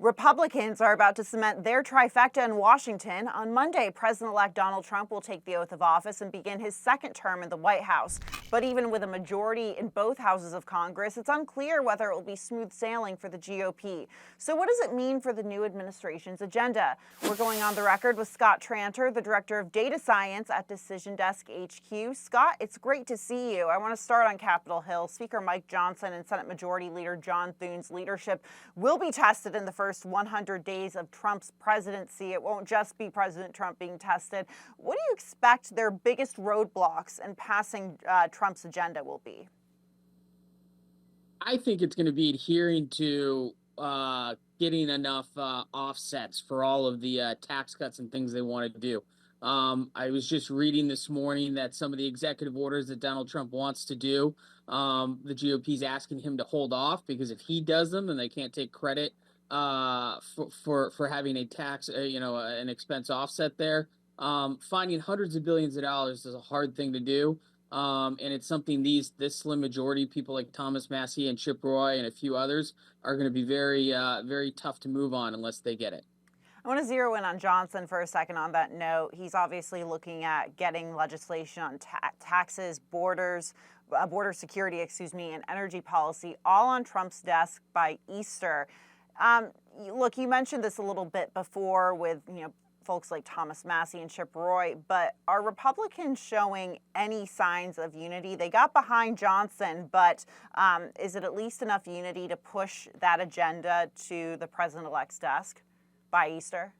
Republicans are about to cement their trifecta in Washington. On Monday, President-elect Donald Trump will take the oath of office and begin his second term in the White House. But even with a majority in both houses of Congress, it's unclear whether it will be smooth sailing for the GOP. So what does it mean for the new administration's agenda? We're going on the record with Scott Tranter, the Director of Data Science at Decision Desk HQ. Scott, it's great to see you. I want to start on Capitol Hill. Speaker Mike Johnson and Senate Majority Leader John Thune's leadership will be tested in the first 100 days of Trump's presidency. It won't just be President Trump being tested. What do you expect their biggest roadblocks in passing Trump's agenda will be? I think it's going to be adhering to getting enough offsets for all of the tax cuts and things they want to do. I was just reading this morning that some of the executive orders that Donald Trump wants to do, the GOP is asking him to hold off, because if he does them, then they can't take credit for having a tax, an expense offset there. Finding hundreds of billions of dollars is a hard thing to do. And it's something this slim majority, people like Thomas Massie and Chip Roy and a few others, are going to be very, very tough to move on unless they get it. I want to zero in on Johnson for a second on that note. He's obviously looking at getting legislation on taxes, border security, and energy policy all on Trump's desk by Easter. Look, you mentioned this a little bit before with, folks like Thomas Massie and Chip Roy, but are Republicans showing any signs of unity? They got behind Johnson, but is it at least enough unity to push that agenda to the president-elect's desk by Easter?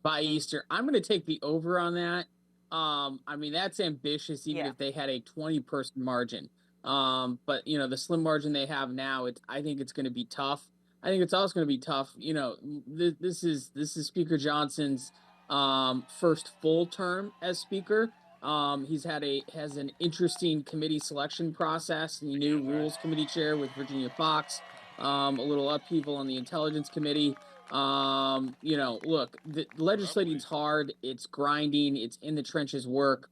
By Easter, I'm going to take the over on that. That's ambitious, even if they had a 20-person margin. But the slim margin they have now, I think it's going to be tough. I think it's also going to be tough. This is Speaker Johnson's first full term as Speaker. He's has an interesting committee selection process. The new Rules Committee chair with Virginia Fox. A little upheaval on the Intelligence Committee. Look, the legislating's hard. It's grinding. It's in the trenches work.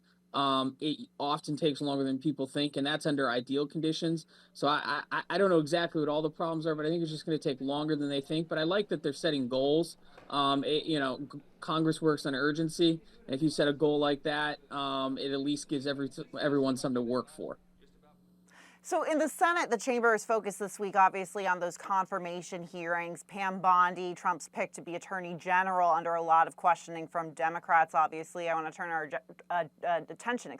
It often takes longer than people think, and that's under ideal conditions. So I don't know exactly what all the problems are, but I think it's just going to take longer than they think. But I like that they're setting goals. Congress works on urgency, and if you set a goal like that, it at least gives everyone something to work for. So in the Senate, the chamber is focused this week, obviously, on those confirmation hearings. Pam Bondi, Trump's pick to be Attorney General, under a lot of questioning from Democrats, obviously. I want to turn our attention,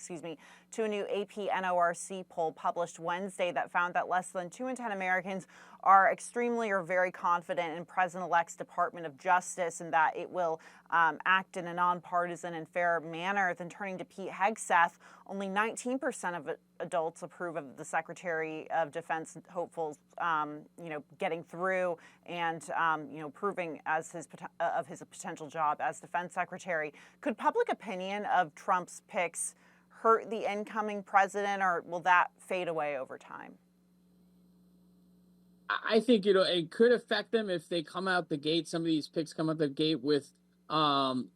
to a new AP NORC poll published Wednesday that found that less than 2 in 10 Americans are extremely or very confident in President-elect's Department of Justice and that it will act in a nonpartisan and fair manner. Then turning to Pete Hegseth, only 19% of adults approve of the Secretary of Defense hopefuls, getting through and, proving as his potential job as Defense Secretary. Could public opinion of Trump's picks hurt the incoming president, or will that fade away over time? I think it could affect them if they come out the gate. Some of these picks come out the gate with some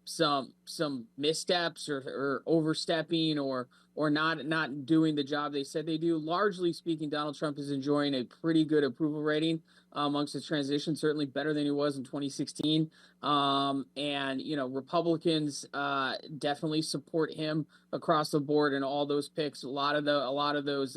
missteps or overstepping or not doing the job they said they do. Largely speaking, Donald Trump is enjoying a pretty good approval rating amongst his transition, certainly better than he was in 2016. Republicans definitely support him across the board in all those picks. A lot of those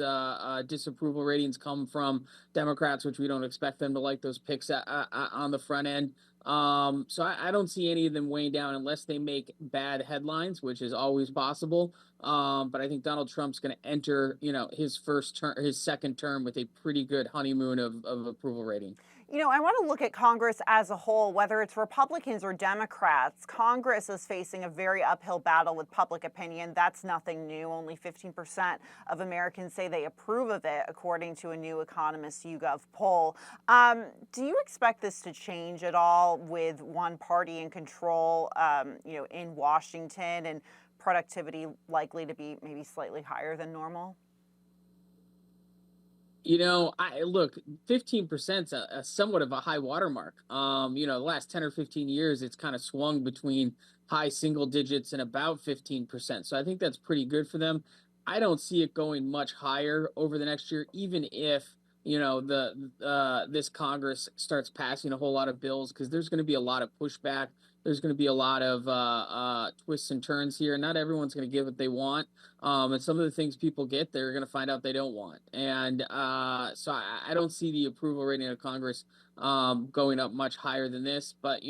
disapproval ratings come from Democrats, which we don't expect them to like those picks on the front end. So I don't see any of them weighing down unless they make bad headlines, which is always possible. But I think Donald Trump's going to enter, his second term with a pretty good honeymoon of approval rating. I want to look at Congress as a whole, whether it's Republicans or Democrats. Congress is facing a very uphill battle with public opinion. That's nothing new. Only 15% of Americans say they approve of it, according to a new Economist YouGov poll. Do you expect this to change at all with one party in control, in Washington, and productivity likely to be maybe slightly higher than normal? Look, 15% a somewhat of a high watermark. The last 10 or 15 years, it's kind of swung between high single digits and about 15%. So I think that's pretty good for them. I don't see it going much higher over the next year, even if this Congress starts passing a whole lot of bills, because there's going to be a lot of pushback. There's going to be a lot of twists and turns here. Not everyone's going to get what they want, and some of the things people get, they're going to find out they don't want. And so I don't see the approval rating of Congress going up much higher than this. But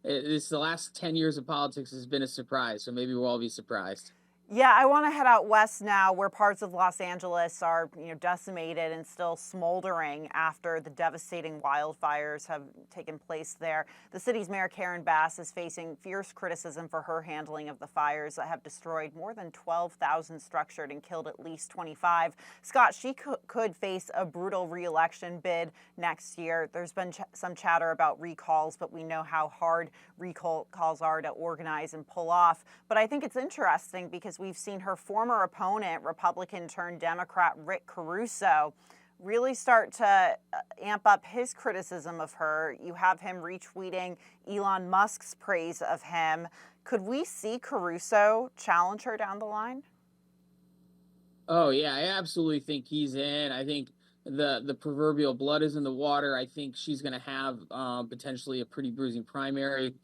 this the last 10 years of politics has been a surprise, so maybe we'll all be surprised. Yeah, I want to head out west now, where parts of Los Angeles are, decimated and still smoldering after the devastating wildfires have taken place there. The city's mayor, Karen Bass, is facing fierce criticism for her handling of the fires that have destroyed more than 12,000 structures and killed at least 25. Scott, she could face a brutal re-election bid next year. There's been some chatter about recalls, but we know how hard recalls are to organize and pull off. But I think it's interesting because we've seen her former opponent, Republican turned Democrat Rick Caruso, really start to amp up his criticism of her. You have him retweeting Elon Musk's praise of him. Could we see Caruso challenge her down the line? Oh yeah, I absolutely think he's in. I think the proverbial blood is in the water. I think she's going to have potentially a pretty bruising primary,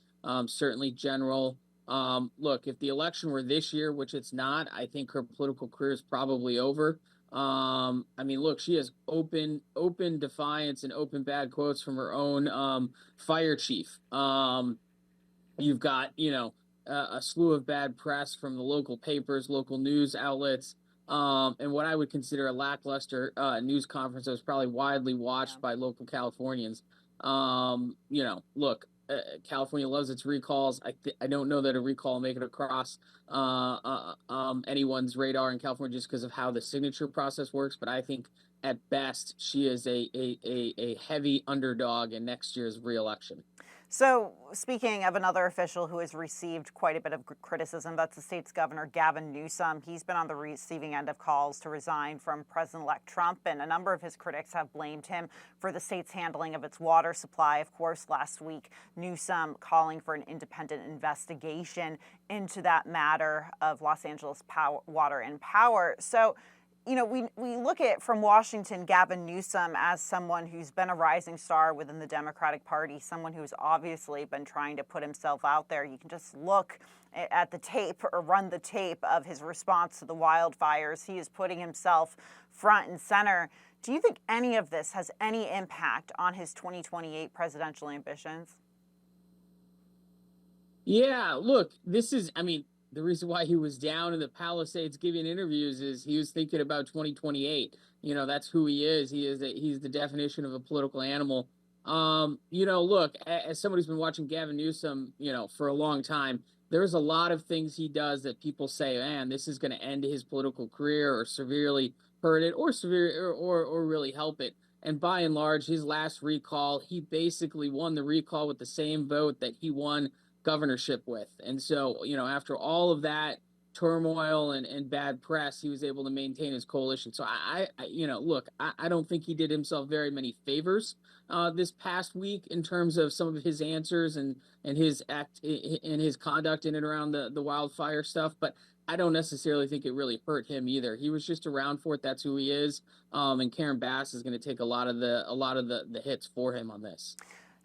certainly general. Look, if the election were this year, which it's not, I think her political career is probably over. I mean, look, she has open defiance and open bad quotes from her own fire chief. You've got, a slew of bad press from the local papers, local news outlets, and what I would consider a lackluster news conference that was probably widely watched by local Californians. Look, California loves its recalls. I don't know that a recall will make it across anyone's radar in California just because of how the signature process works. But I think at best she is a heavy underdog in next year's reelection. So, speaking of another official who has received quite a bit of criticism, that's the state's governor, Gavin Newsom. He's been on the receiving end of calls to resign from President-elect Trump, and a number of his critics have blamed him for the state's handling of its water supply. Of course, last week, Newsom calling for an independent investigation into that matter of Los Angeles water and power. So, we look at from Washington, Gavin Newsom as someone who's been a rising star within the Democratic Party, someone who's obviously been trying to put himself out there. You can just look at the tape or run the tape of his response to the wildfires. He is putting himself front and center. Do you think any of this has any impact on his 2028 presidential ambitions? Yeah, look, the reason why he was down in the Palisades giving interviews is he was thinking about 2028. That's who he is. He's the definition of a political animal. Look, as somebody who's been watching Gavin Newsom, for a long time, there's a lot of things he does that people say, man, this is going to end his political career or severely hurt it or really help it. And by and large, his last recall, he basically won the recall with the same vote that he won governorship with. And so, after all of that turmoil and bad press, he was able to maintain his coalition. So look, I don't think he did himself very many favors this past week in terms of some of his answers and his his conduct in and around the wildfire stuff. But I don't necessarily think it really hurt him either. He was just around for it. That's who he is. And Karen Bass is going to take a lot of the hits for him on this.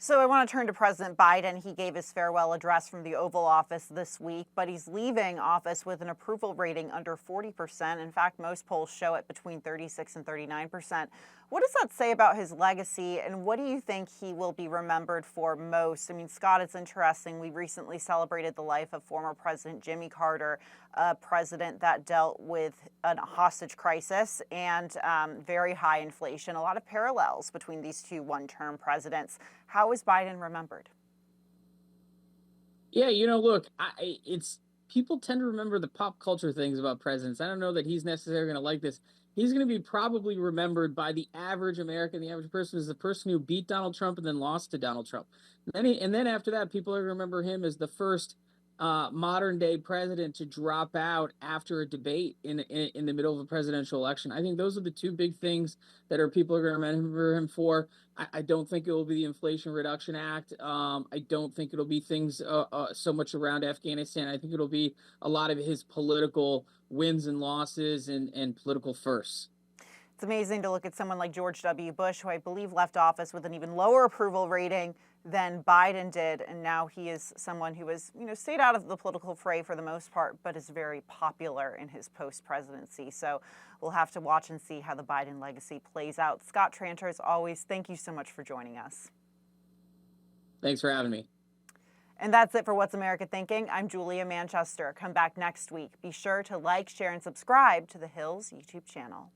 So I want to turn to President Biden. He gave his farewell address from the Oval Office this week, but he's leaving office with an approval rating under 40%. In fact, most polls show it between 36 and 39%. What does that say about his legacy, and what do you think he will be remembered for most? I mean, Scott, it's interesting. We recently celebrated the life of former President Jimmy Carter, a president that dealt with a hostage crisis and very high inflation, a lot of parallels between these two one-term presidents. How is Biden remembered? Yeah, look, it's people tend to remember the pop culture things about presidents. I don't know that he's necessarily going to like this. He's going to be probably remembered by the average American, the average person, as the person who beat Donald Trump and then lost to Donald Trump. And then after that, people are going to remember him as the first modern day president to drop out after a debate in the middle of a presidential election. I think those are the two big things that people are going to remember him for. I don't think it will be the Inflation Reduction Act. I don't think it'll be things so much around Afghanistan. I think it'll be a lot of his political wins and losses and political firsts. It's amazing to look at someone like George W. Bush, who I believe left office with an even lower approval rating than Biden did, and now he is someone who has, stayed out of the political fray for the most part, but is very popular in his post-presidency. So we'll have to watch and see how the Biden legacy plays out. Scott Tranter, as always, thank you so much for joining us. Thanks for having me. And that's it for What's America Thinking. I'm Julia Manchester. Come back next week. Be sure to like, share, and subscribe to the Hills YouTube channel.